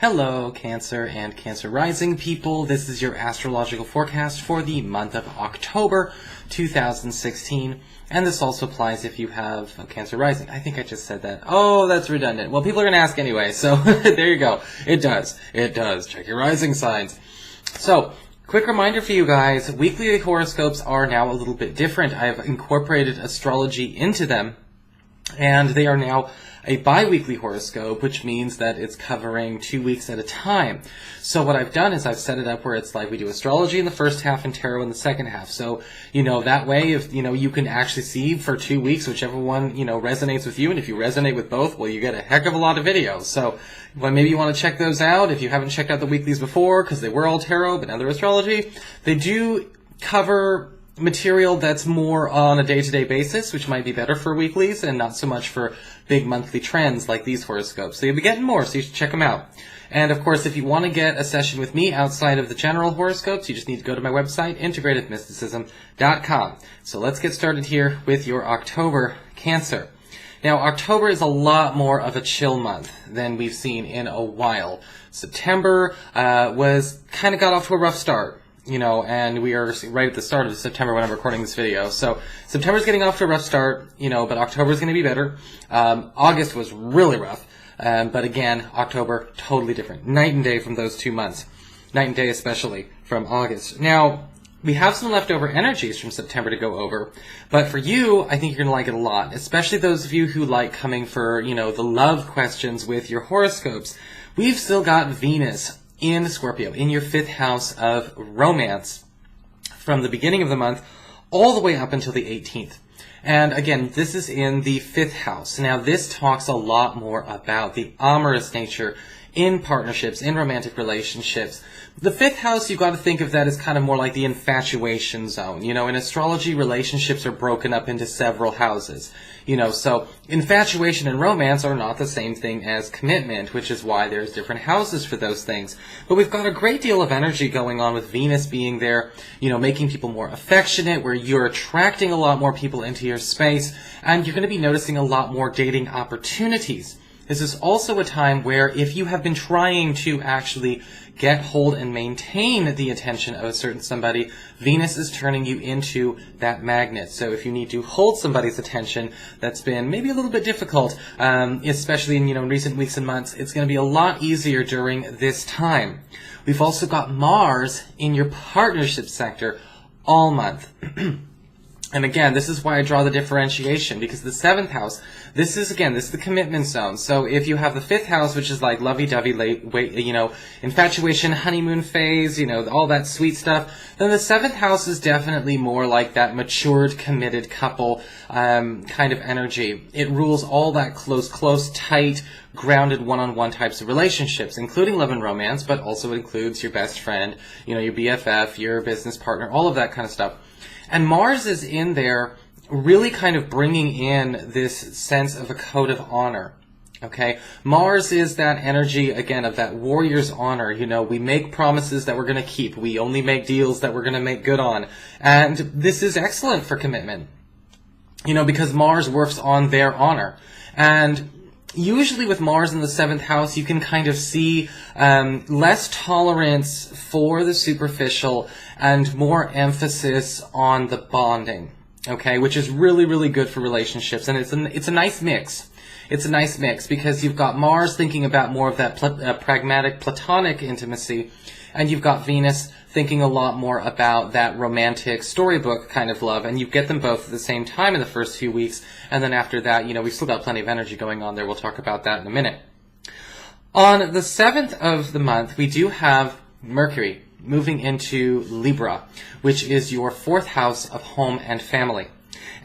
Hello, Cancer and Cancer Rising people. This is your astrological forecast for the month of October 2016. And this also applies if you have a Cancer Rising. I think I just said that. Oh, that's redundant. Well, people are going to ask anyway, so there you go. It does. It does. Check your rising signs. So, quick reminder for you guys, weekly horoscopes are now a little bit different. I've incorporated astrology into them, and they are now a bi-weekly horoscope, which means that it's covering 2 weeks at a time. So what I've done is I've set it up where it's like we do astrology in the first half and tarot in the second half. So, that way, if, you can actually see for 2 weeks whichever one, resonates with you. And if you resonate with both, well, you get a heck of a lot of videos. So, maybe you want to check those out. If you haven't checked out the weeklies before, because they were all tarot, but now they're astrology, they do cover material that's more on a day-to-day basis, which might be better for weeklies and not so much for big monthly trends like these horoscopes. So you'll be getting more, so you should check them out. And of course, if you want to get a session with me outside of the general horoscopes, you just need to go to my website, integratedmysticism.com. So let's get started here with your October Cancer. Now, October is a lot more of a chill month than we've seen in a while. September got off to a rough start. And we are right at the start of September when I'm recording this video. So September's getting off to a rough start, but October's going to be better. August was really rough. But again, October, totally different. Night and day from those 2 months. Night and day especially from August. Now, we have some leftover energies from September to go over. But for you, I think you're going to like it a lot. Especially those of you who like coming for, the love questions with your horoscopes. We've still got Venus in Scorpio, in your 5th house of romance, from the beginning of the month all the way up until the 18th. And again, this is in the 5th house. Now, this talks a lot more about the amorous nature in partnerships, in romantic relationships. The 5th house, you've got to think of that as kind of more like the infatuation zone. In astrology, relationships are broken up into several houses. So infatuation and romance are not the same thing as commitment, which is why there's different houses for those things. But we've got a great deal of energy going on with Venus being there, making people more affectionate, where you're attracting a lot more people into your space, and you're going to be noticing a lot more dating opportunities. This is also a time where if you have been trying to actually get hold and maintain the attention of a certain somebody, Venus is turning you into that magnet. So if you need to hold somebody's attention that's been maybe a little bit difficult, especially in recent weeks and months, it's going to be a lot easier during this time. We've also got Mars in your partnership sector all month. And again, this is why I draw the differentiation, because the 7th house, this is the commitment zone. So if you have the 5th house, which is like lovey-dovey, infatuation, honeymoon phase, all that sweet stuff, then the 7th house is definitely more like that matured, committed couple kind of energy. It rules all that close, tight, grounded one-on-one types of relationships, including love and romance, but also includes your best friend, your BFF, your business partner, all of that kind of stuff. And Mars is in there really kind of bringing in this sense of a code of honor, okay? Mars is that energy, again, of that warrior's honor. We make promises that we're going to keep. We only make deals that we're going to make good on. And this is excellent for commitment, because Mars works on their honor. And usually with Mars in the 7th house, you can kind of see less tolerance for the superficial and more emphasis on the bonding, okay, which is really, really good for relationships. And it's a nice mix. It's a nice mix because you've got Mars thinking about more of that pragmatic, platonic intimacy, and you've got Venus thinking a lot more about that romantic storybook kind of love, and you get them both at the same time in the first few weeks, and then after that, we've still got plenty of energy going on there. We'll talk about that in a minute. On the 7th of the month, we do have Mercury moving into Libra, which is your 4th house of home and family.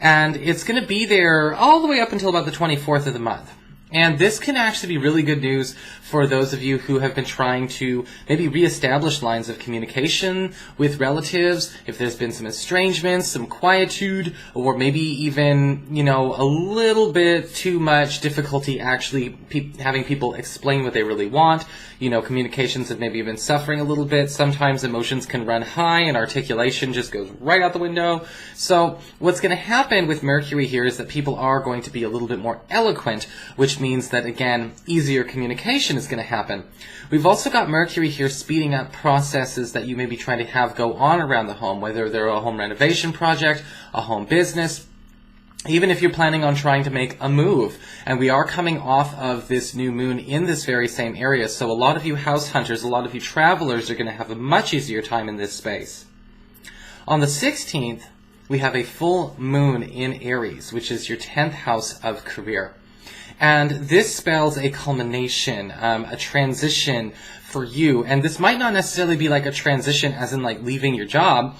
And it's going to be there all the way up until about the 24th of the month. And this can actually be really good news for those of you who have been trying to maybe reestablish lines of communication with relatives, if there's been some estrangements, some quietude, or maybe even, a little bit too much difficulty actually having people explain what they really want. Communications have maybe been suffering a little bit. Sometimes emotions can run high and articulation just goes right out the window. So what's going to happen with Mercury here is that people are going to be a little bit more eloquent, which which means that, again, easier communication is going to happen. We've also got Mercury here speeding up processes that you may be trying to have go on around the home, whether they're a home renovation project, a home business, even if you're planning on trying to make a move. And we are coming off of this new moon in this very same area, so a lot of you house hunters, a lot of you travelers are going to have a much easier time in this space. On the 16th, we have a full moon in Aries, which is your 10th house of career. And this spells a culmination, a transition for you. And this might not necessarily be like a transition as in like leaving your job.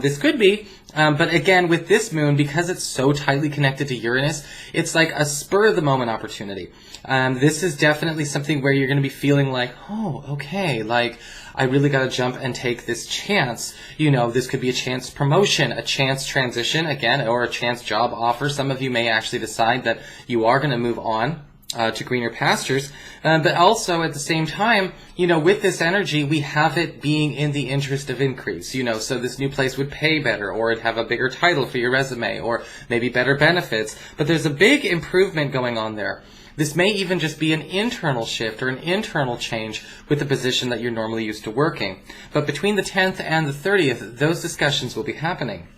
This could be, but again, with this moon, because it's so tightly connected to Uranus, it's like a spur-of-the-moment opportunity. This is definitely something where you're going to be feeling like, oh, okay, like, I really got to jump and take this chance. You know, this could be a chance promotion, a chance transition, again, or a chance job offer. Some of you may actually decide that you are going to move on to greener pastures. But also at the same time, you know, with this energy, we have it being in the interest of increase, you know, so this new place would pay better, or it'd have a bigger title for your resume, or maybe better benefits. But there's a big improvement going on there. This may even just be an internal shift or an internal change with the position that you're normally used to working. But between the 10th and the 30th, those discussions will be happening.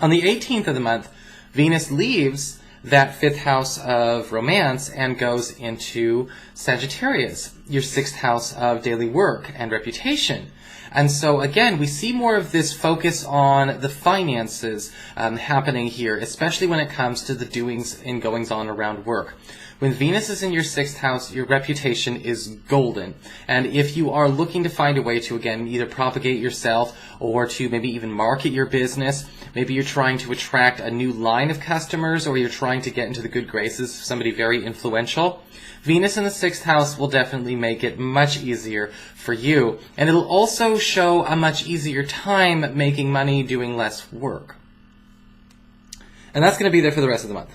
On the 18th of the month, Venus leaves that 5th house of romance and goes into Sagittarius, your 6th house of daily work and reputation. And so again, we see more of this focus on the finances happening here, especially when it comes to the doings and goings on around work. When Venus is in your 6th house, your reputation is golden. And if you are looking to find a way to, again, either propagate yourself or to maybe even market your business, maybe you're trying to attract a new line of customers, or you're trying to get into the good graces of somebody very influential, Venus in the 6th house will definitely make it much easier for you. And it'll also show a much easier time making money doing less work. And that's going to be there for the rest of the month.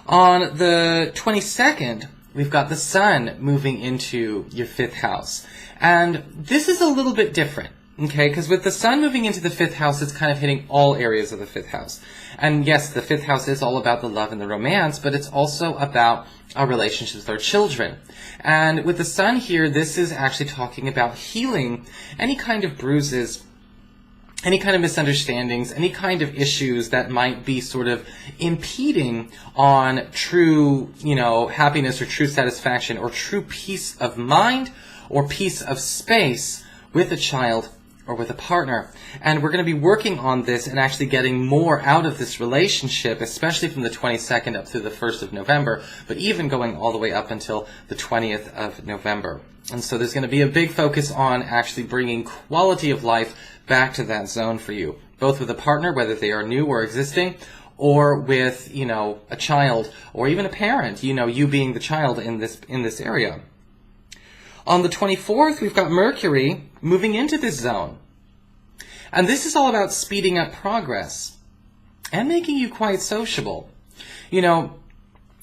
On the 22nd, we've got the Sun moving into your 5th house. And this is a little bit different, okay? Because with the Sun moving into the 5th house, it's kind of hitting all areas of the 5th house. And yes, the 5th house is all about the love and the romance, but it's also about our relationships with our children. And with the Sun here, this is actually talking about healing any kind of bruises, any kind of misunderstandings, any kind of issues that might be sort of impeding on true, you know, happiness or true satisfaction or true peace of mind or peace of space with a child or with a partner. And we're going to be working on this and actually getting more out of this relationship, especially from the 22nd up through the 1st of November, but even going all the way up until the 20th of November. And so there's going to be a big focus on actually bringing quality of life back to that zone for you, both with a partner, whether they are new or existing, or with, you know, a child, or even a parent, you know, you being the child in this area. On the 24th, we've got Mercury moving into this zone. And this is all about speeding up progress and making you quite sociable. You know,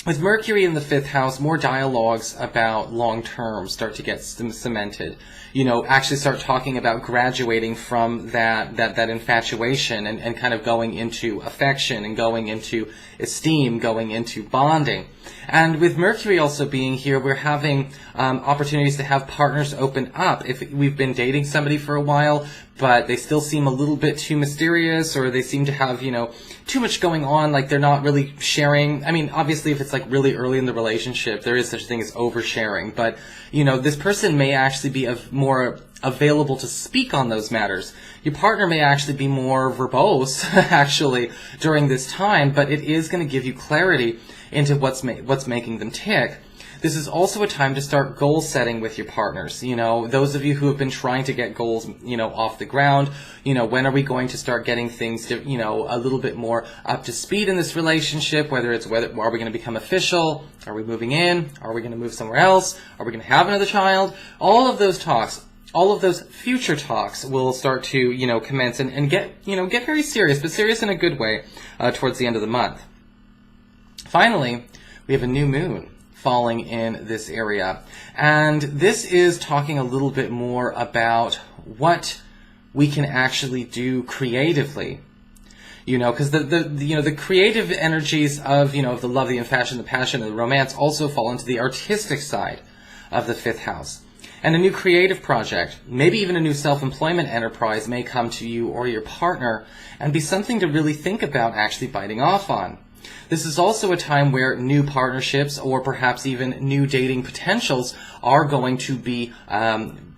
with Mercury in the 5th house, more dialogues about long term start to get cemented. You know, actually start talking about graduating from that infatuation and kind of going into affection and going into esteem, going into bonding. And with Mercury also being here, we're having opportunities to have partners open up. If we've been dating somebody for a while, but they still seem a little bit too mysterious, or they seem to have, you know, too much going on, like they're not really sharing. I mean, obviously, if it's like really early in the relationship, there is such a thing as oversharing. But, you know, this person may actually be more available to speak on those matters. Your partner may actually be more verbose, actually, during this time, but it is going to give you clarity into what's making them tick. This is also a time to start goal setting with your partners. You know, those of you who have been trying to get goals, you know, off the ground, you know, when are we going to start getting things to, you know, a little bit more up to speed in this relationship, whether are we going to become official? Are we moving in? Are we going to move somewhere else? Are we going to have another child? All of those talks, all of those future talks will start to, you know, commence and get very serious, but serious in a good way, towards the end of the month. Finally, we have a new moon falling in this area. And this is talking a little bit more about what we can actually do creatively. Because the creative energies of, the love, the fashion, the passion, and the romance also fall into the artistic side of the 5th house. And a new creative project, maybe even a new self-employment enterprise, may come to you or your partner and be something to really think about actually biting off on. This is also a time where new partnerships or perhaps even new dating potentials are going to be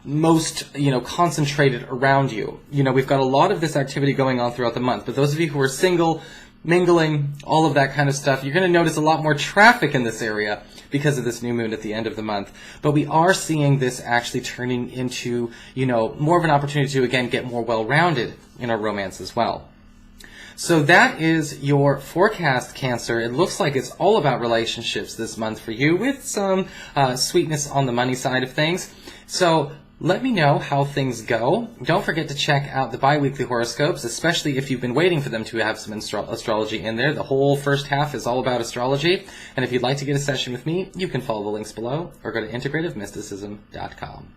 most, concentrated around you. We've got a lot of this activity going on throughout the month, but those of you who are single, mingling, all of that kind of stuff, you're going to notice a lot more traffic in this area because of this new moon at the end of the month. But we are seeing this actually turning into, more of an opportunity to, again, get more well-rounded in our romance as well. So that is your forecast, Cancer. It looks like it's all about relationships this month for you, with some sweetness on the money side of things. So let me know how things go. Don't forget to check out the bi-weekly horoscopes, especially if you've been waiting for them to have some astrology in there. The whole first half is all about astrology. And if you'd like to get a session with me, you can follow the links below or go to integrativemysticism.com.